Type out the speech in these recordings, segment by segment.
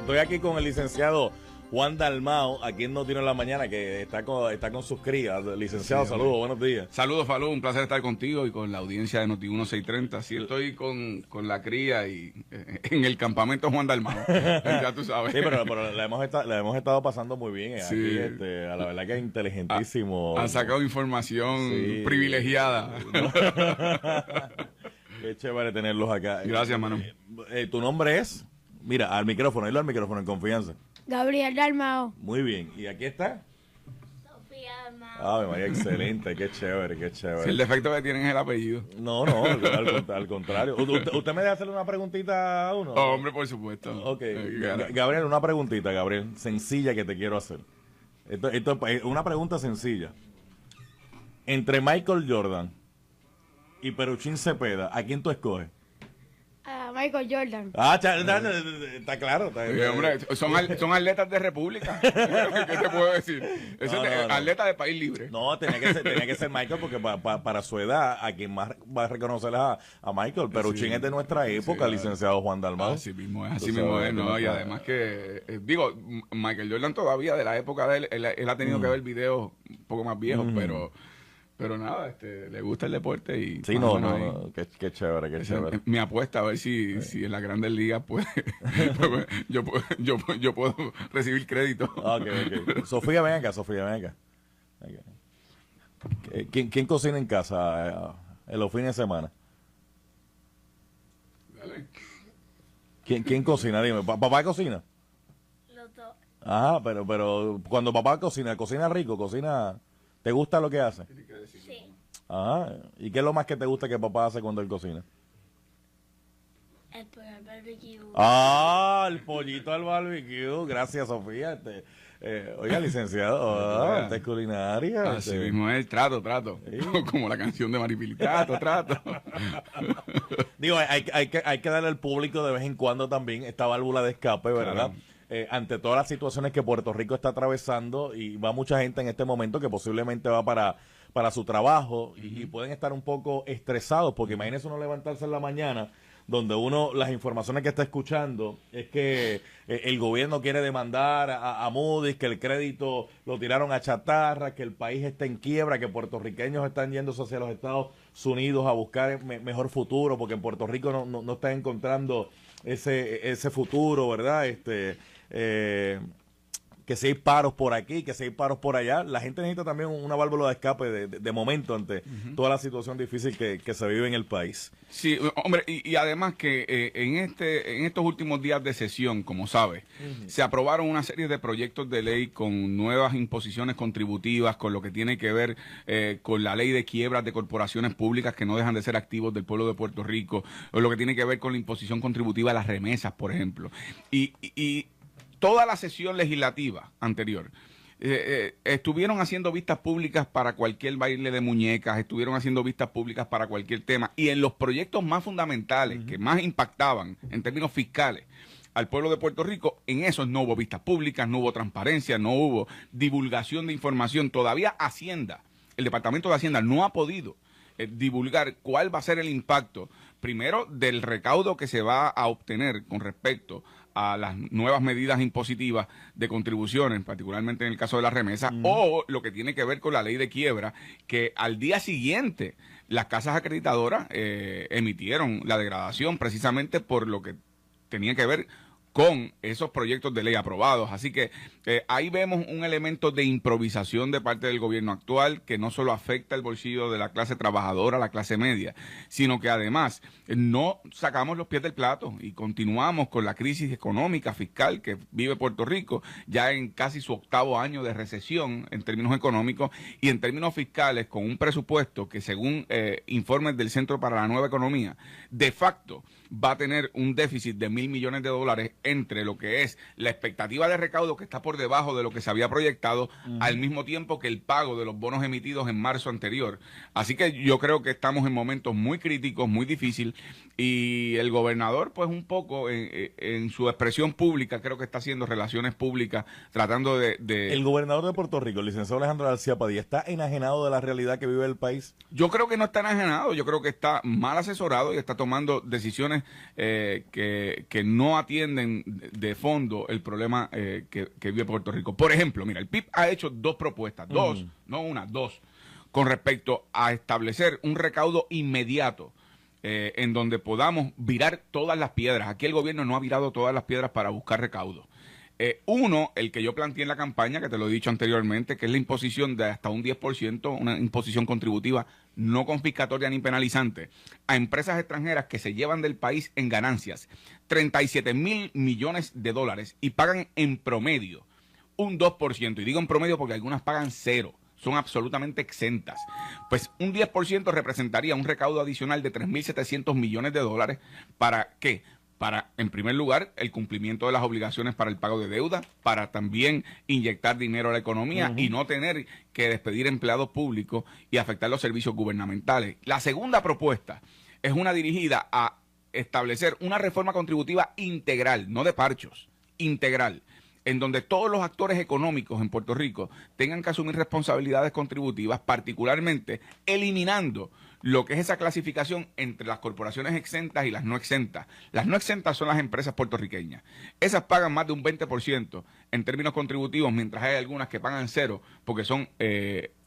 Estoy aquí con el licenciado Juan Dalmau, aquí en Noti en la Mañana, que está con sus crías. Licenciado, sí, saludos, buenos días. Saludos, Falú, un placer estar contigo y con la audiencia de Noti 1630. Sí, estoy con la cría y en el campamento Juan Dalmau, ya tú sabes. Sí, pero la hemos estado pasando muy bien sí. Aquí, a la verdad que es inteligentísimo. Han sacado información privilegiada. Qué chévere tenerlos acá. Gracias, mano. ¿Tu nombre es? Mira, al micrófono, dilo al micrófono, en confianza. Gabriel Dalmau. Muy bien. ¿Y aquí está? Sofía Dalmau. Ave María, excelente. Qué chévere, qué chévere. Si el defecto que tienen es el apellido. No, al contrario. ¿Usted me debe hacerle una preguntita a uno? Oh, hombre, por supuesto. Ok. Gabriel, una preguntita, Gabriel. Sencilla que te quiero hacer. Esto es una pregunta sencilla. Entre Michael Jordan y Peruchín Cepeda, ¿a quién tú escoges? Michael Jordan. Está claro. Hombre, son atletas de república. ¿Qué te puedo decir? Eso es atleta de país libre. No, tenía que ser Michael porque para su edad, a quien más va a reconocer a Michael. Peruchín sí, es de nuestra época, sí, licenciado Juan Dalmau. Así mismo es, ¿no? Y además que, digo, Michael Jordan todavía, de la época de él ha tenido que ver videos un poco más viejos, pero nada, le gusta el deporte y... Sí, qué chévere, qué chévere. Mi apuesta, a ver si en las grandes ligas puede, yo puedo recibir crédito. Ok. Sofía, ven acá. ¿Quién cocina en casa en los fines de semana? Dale. ¿Quién cocina? Dime, ¿papá cocina? Los dos. Ajá, pero cuando papá cocina rico, cocina... ¿Te gusta lo que hace? Sí. Ajá. ¿Y qué es lo más que te gusta que papá hace cuando él cocina? El pollo al barbecue. El pollito al barbecue. Gracias, Sofía. Oiga, licenciado, esta es culinaria. Así mismo es, trato. ¿Sí? Como la canción de Maripili, trato. Digo, hay que darle al público de vez en cuando también esta válvula de escape, ¿verdad? Claro. Ante todas las situaciones que Puerto Rico está atravesando, y va mucha gente en este momento que posiblemente va para su trabajo y pueden estar un poco estresados, porque imagínese uno levantarse en la mañana donde las informaciones que está escuchando es que el gobierno quiere demandar a Moody's, que el crédito lo tiraron a chatarra, que el país está en quiebra, que puertorriqueños están yéndose hacia los Estados Unidos a buscar mejor futuro, porque en Puerto Rico no están encontrando ese futuro, ¿verdad? Que si hay paros por aquí, que si hay paros por allá. La gente necesita también una válvula de escape de momento ante toda la situación difícil que se vive en el país. Sí, hombre, y además que en estos últimos días de sesión, como sabes, se aprobaron una serie de proyectos de ley con nuevas imposiciones contributivas, con lo que tiene que ver con la ley de quiebras de corporaciones públicas que no dejan de ser activos del pueblo de Puerto Rico, o lo que tiene que ver con la imposición contributiva a las remesas, por ejemplo. Y toda la sesión legislativa anterior estuvieron haciendo vistas públicas para cualquier baile de muñecas, estuvieron haciendo vistas públicas para cualquier tema, y en los proyectos más fundamentales, que más impactaban en términos fiscales al pueblo de Puerto Rico, en esos no hubo vistas públicas, no hubo transparencia, no hubo divulgación de información. Todavía Hacienda, el Departamento de Hacienda no ha podido divulgar cuál va a ser el impacto, primero, del recaudo que se va a obtener con respecto a las nuevas medidas impositivas de contribuciones, particularmente en el caso de la remesa, o lo que tiene que ver con la ley de quiebra, que al día siguiente las casas acreditadoras emitieron la degradación precisamente por lo que tenía que ver con esos proyectos de ley aprobados. Así que ahí vemos un elemento de improvisación de parte del gobierno actual que no solo afecta el bolsillo de la clase trabajadora, la clase media, sino que además no sacamos los pies del plato y continuamos con la crisis económica, fiscal que vive Puerto Rico, ya en casi su 8º año de recesión en términos económicos y en términos fiscales, con un presupuesto que, según informes del Centro para la Nueva Economía, de facto va a tener un déficit de $1,000 millones entre lo que es la expectativa de recaudo, que está por debajo de lo que se había proyectado, al mismo tiempo que el pago de los bonos emitidos en marzo anterior. Así que yo creo que estamos en momentos muy críticos, muy difíciles, y el gobernador, pues un poco en su expresión pública, creo que está haciendo relaciones públicas, tratando de... El gobernador de Puerto Rico, el licenciado Alejandro García Padilla, ¿está enajenado de la realidad que vive el país? Yo creo que no está enajenado, yo creo que está mal asesorado y está tomando decisiones que no atienden de fondo el problema que vive Puerto Rico. Por ejemplo, mira, el PIB ha hecho dos propuestas, dos, no una, dos, con respecto a establecer un recaudo inmediato en donde podamos virar todas las piedras. Aquí el gobierno no ha virado todas las piedras para buscar recaudo. Uno, el que yo planteé en la campaña, que te lo he dicho anteriormente, que es la imposición de hasta un 10%, una imposición contributiva no confiscatoria ni penalizante, a empresas extranjeras que se llevan del país en ganancias 37,000 millones de dólares y pagan en promedio un 2%. Y digo en promedio porque algunas pagan cero. Son absolutamente exentas. Pues un 10% representaría un recaudo adicional de 3,700 millones de dólares. ¿Para qué? Para, en primer lugar, el cumplimiento de las obligaciones para el pago de deuda, para también inyectar dinero a la economía y no tener que despedir empleados públicos y afectar los servicios gubernamentales. La segunda propuesta es una dirigida a establecer una reforma contributiva integral, no de parchos, integral, en donde todos los actores económicos en Puerto Rico tengan que asumir responsabilidades contributivas, particularmente eliminando lo que es esa clasificación entre las corporaciones exentas y las no exentas. Las no exentas son las empresas puertorriqueñas. Esas pagan más de un 20% en términos contributivos, mientras hay algunas que pagan cero porque son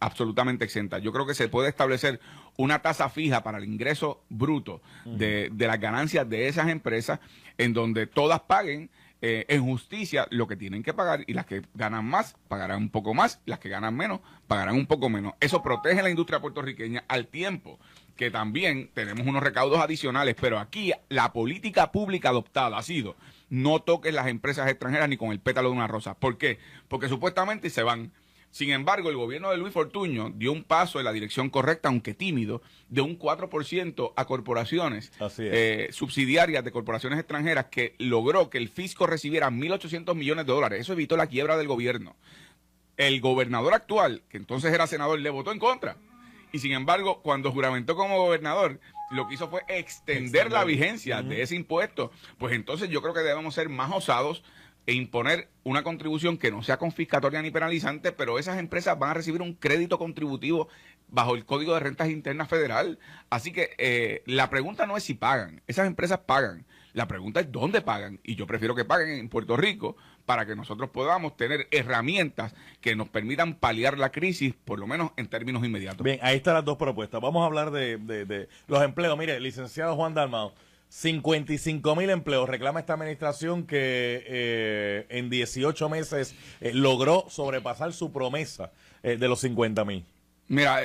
absolutamente exentas. Yo creo que se puede establecer una tasa fija para el ingreso bruto de las ganancias de esas empresas, en donde todas paguen en justicia lo que tienen que pagar, y las que ganan más pagarán un poco más, las que ganan menos pagarán un poco menos. Eso protege a la industria puertorriqueña, al tiempo que también tenemos unos recaudos adicionales. Pero aquí la política pública adoptada ha sido: no toques las empresas extranjeras ni con el pétalo de una rosa. ¿Por qué? Porque supuestamente se van. Sin embargo, el gobierno de Luis Fortuño dio un paso en la dirección correcta, aunque tímido, de un 4% a corporaciones subsidiarias de corporaciones extranjeras, que logró que el fisco recibiera 1,800 millones de dólares. Eso evitó la quiebra del gobierno. El gobernador actual, que entonces era senador, le votó en contra. Y sin embargo, cuando juramentó como gobernador, lo que hizo fue extender la vigencia de ese impuesto. Pues entonces yo creo que debemos ser más osados e imponer una contribución que no sea confiscatoria ni penalizante, pero esas empresas van a recibir un crédito contributivo bajo el Código de Rentas Internas Federal. Así que la pregunta no es si pagan, esas empresas pagan. La pregunta es dónde pagan, y yo prefiero que paguen en Puerto Rico para que nosotros podamos tener herramientas que nos permitan paliar la crisis, por lo menos en términos inmediatos. Bien, ahí están las dos propuestas. Vamos a hablar de los empleos. Mire, licenciado Juan Dalmau, 55,000 empleos reclama esta administración, que en 18 meses logró sobrepasar su promesa de los 50,000. Mira,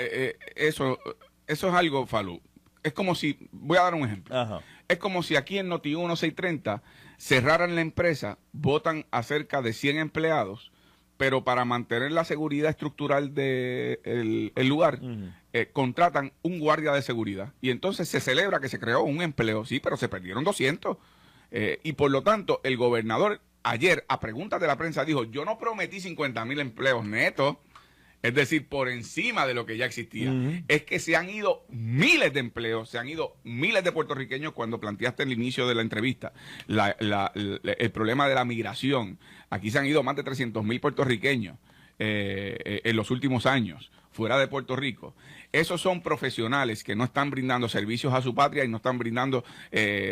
eso es algo, Falú. Es como si, voy a dar un ejemplo. Ajá. Es como si aquí en Noti1 630 cerraran la empresa, votan a cerca de 100 empleados, pero para mantener la seguridad estructural del lugar, contratan un guardia de seguridad. Y entonces se celebra que se creó un empleo, sí, pero se perdieron 200. Y por lo tanto, el gobernador ayer, a preguntas de la prensa, dijo: yo no prometí 50,000 empleos netos, es decir, por encima de lo que ya existía. Es que se han ido miles de empleos, se han ido miles de puertorriqueños. Cuando planteaste el inicio de la entrevista el problema de la migración, aquí se han ido más de 300,000 puertorriqueños en los últimos años fuera de Puerto Rico. Esos son profesionales que no están brindando servicios a su patria y no están brindando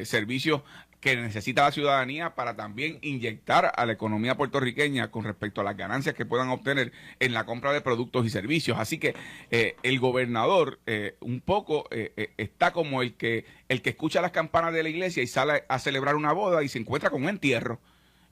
servicios que necesita la ciudadanía para también inyectar a la economía puertorriqueña con respecto a las ganancias que puedan obtener en la compra de productos y servicios. Así que el gobernador un poco está como el que escucha las campanas de la iglesia y sale a celebrar una boda y se encuentra con un entierro.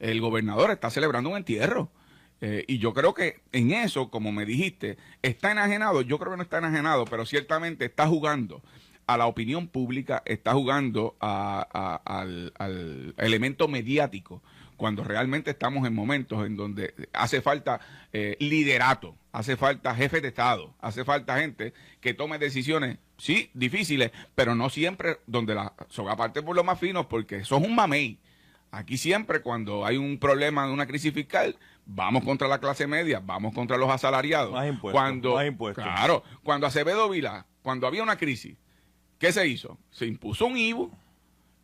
El gobernador está celebrando un entierro. Y yo creo que en eso, como me dijiste, está enajenado. Yo creo que no está enajenado, pero ciertamente está jugando a la opinión pública, está jugando al elemento mediático, cuando realmente estamos en momentos en donde hace falta liderato, hace falta jefe de Estado, hace falta gente que tome decisiones, sí, difíciles, pero no siempre donde la soga parte por lo más fino, porque eso es un mamey. Aquí siempre, cuando hay un problema de una crisis fiscal, vamos contra la clase media, vamos contra los asalariados. Más impuestos, más impuestos. Claro, cuando Acevedo Vilá, cuando había una crisis, ¿qué se hizo? Se impuso un IVU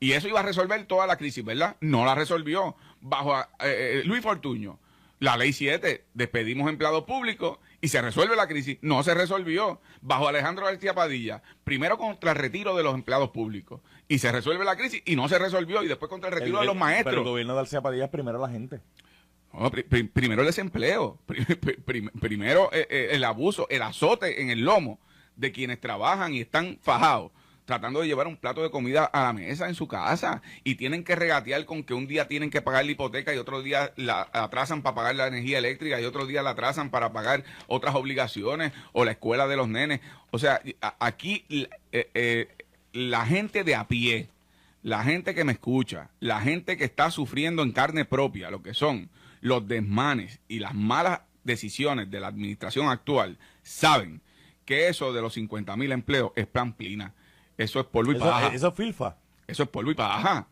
y eso iba a resolver toda la crisis, ¿verdad? No la resolvió. Bajo Luis Fortuño, La ley 7, despedimos empleados públicos y se resuelve la crisis. No se resolvió. Bajo Alejandro García Padilla, primero contra el retiro de los empleados públicos y se resuelve la crisis y no se resolvió. Y después contra el retiro de los maestros. Pero el gobierno de García Padilla es primero la gente. No, primero el desempleo, primero el abuso, el azote en el lomo de quienes trabajan y están fajados, tratando de llevar un plato de comida a la mesa en su casa y tienen que regatear con que un día tienen que pagar la hipoteca y otro día la atrasan para pagar la energía eléctrica y otro día la atrasan para pagar otras obligaciones o la escuela de los nenes. O sea, aquí la gente de a pie, la gente que me escucha, la gente que está sufriendo en carne propia lo que son los desmanes y las malas decisiones de la administración actual, saben que eso de los 50,000 empleos es pamplina. Eso es polvo y paja. Eso es filfa. Eso es polvo y paja.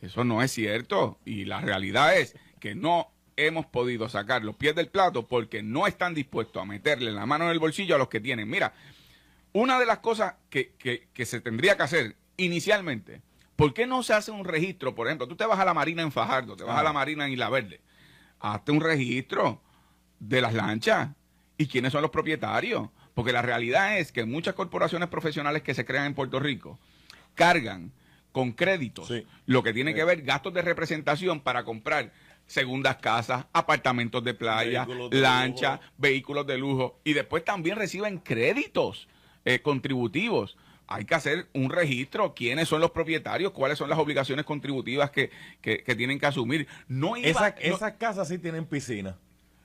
Eso no es cierto. Y la realidad es que no hemos podido sacar los pies del plato porque no están dispuestos a meterle la mano en el bolsillo a los que tienen. Mira, una de las cosas que se tendría que hacer inicialmente, ¿por qué no se hace un registro? Por ejemplo, tú te vas a la Marina en Fajardo, te vas a la Marina en Isla Verde. Hazte un registro de las lanchas y quiénes son los propietarios. Porque la realidad es que muchas corporaciones profesionales que se crean en Puerto Rico cargan con créditos lo que tiene que ver gastos de representación para comprar segundas casas, apartamentos de playa, lanchas, vehículos de lujo. Y después también reciben créditos contributivos. Hay que hacer un registro, quiénes son los propietarios, cuáles son las obligaciones contributivas que tienen que asumir. Esas casas sí tienen piscina.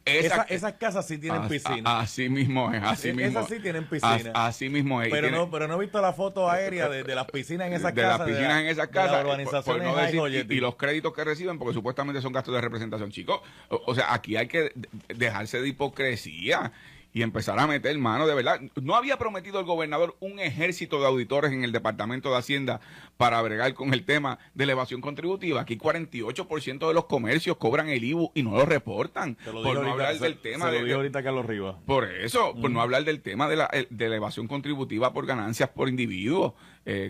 Esas casas sí tienen piscina. Así mismo es, así mismo. Esas sí tienen piscina. Así mismo es. Pero no he visto la foto aérea de las piscinas en esas casas. De las piscinas en esas casas. Por no decir, y los créditos que reciben, porque supuestamente son gastos de representación. Chicos, o sea, aquí hay que dejarse de hipocresía y empezar a meter mano de verdad. No había prometido el gobernador un ejército de auditores en el Departamento de Hacienda para bregar con el tema de la evasión contributiva. Aquí 48% de los comercios cobran el IVU y no lo reportan. Por no hablar del tema se lo dijo ahorita Carlos Rivas. Por eso, por no hablar del tema de la evasión contributiva por ganancias por individuo.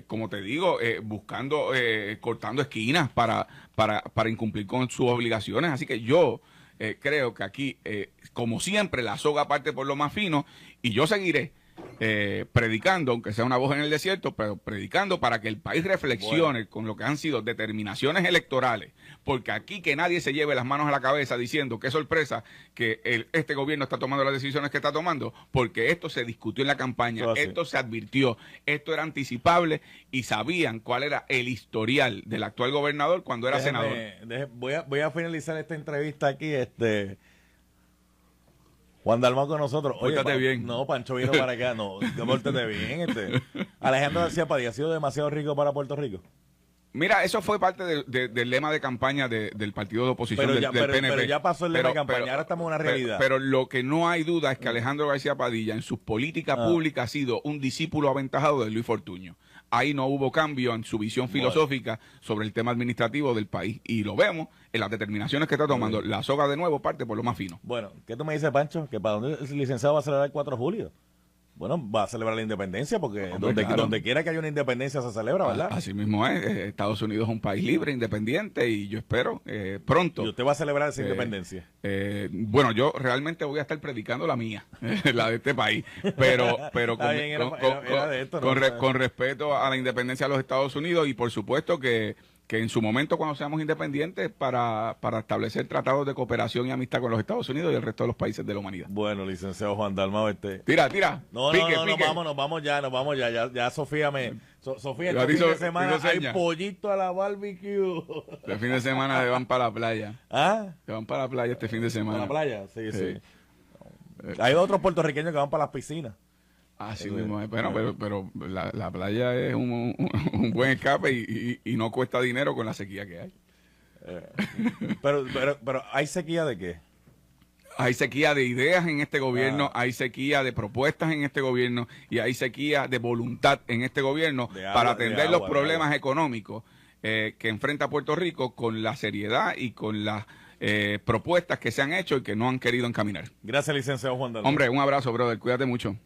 Como te digo, buscando, cortando esquinas para incumplir con sus obligaciones. Así que yo creo que aquí, como siempre, la soga parte por lo más fino y yo seguiré predicando, aunque sea una voz en el desierto, pero predicando para que el país reflexione con lo que han sido determinaciones electorales, porque aquí que nadie se lleve las manos a la cabeza diciendo qué sorpresa que este gobierno está tomando las decisiones que está tomando, porque esto se discutió en la campaña, esto se advirtió, esto era anticipable y sabían cuál era el historial del actual gobernador cuando era senador. Voy a finalizar esta entrevista aquí, Juan Dalmau con nosotros. Pórtate bien. No, Pancho vino para acá. No, pórtate bien. Alejandro García Padilla, ¿ha sido demasiado rico para Puerto Rico? Mira, eso fue parte del lema de campaña del partido de oposición del PNP. Pero ya pasó el lema de campaña, ahora estamos en una realidad. Pero lo que no hay duda es que Alejandro García Padilla en sus políticas públicas ha sido un discípulo aventajado de Luis Fortuño. Ahí no hubo cambio en su visión filosófica sobre el tema administrativo del país. Y lo vemos en las determinaciones que está tomando. La soga de nuevo parte por lo más fino. Bueno, ¿qué tú me dices, Pancho? ¿Que para dónde el licenciado va a celebrar el 4 de julio? Bueno, va a celebrar la independencia porque donde quiera que haya una independencia se celebra, ¿verdad? Así mismo es. Estados Unidos es un país libre, independiente y yo espero pronto. ¿Y usted va a celebrar esa independencia? Bueno, yo realmente voy a estar predicando la mía, la de este país, pero con respeto a la independencia de los Estados Unidos y por supuesto que en su momento cuando seamos independientes para establecer tratados de cooperación y amistad con los Estados Unidos y el resto de los países de la humanidad. Bueno, licenciado Juan Dalmau, Tira. No, nos vamos ya. Ya Sofía Sofía, este fin de semana hay pollito a la barbecue. Este fin de semana se van para la playa. ¿Ah? Se van para la playa este fin de semana. ¿Para la playa? Sí. Hay otros puertorriqueños que van para las piscinas. Así mismo es. Bueno, pero la playa es un buen escape y no cuesta dinero con la sequía que hay. Pero ¿hay sequía de qué? Hay sequía de ideas en este gobierno, hay sequía de propuestas en este gobierno y hay sequía de voluntad en este gobierno para atender los problemas económicos que enfrenta Puerto Rico con la seriedad y con las propuestas que se han hecho y que no han querido encaminar. Gracias, licenciado Juan Dalmau. Hombre, un abrazo, brother. Cuídate mucho.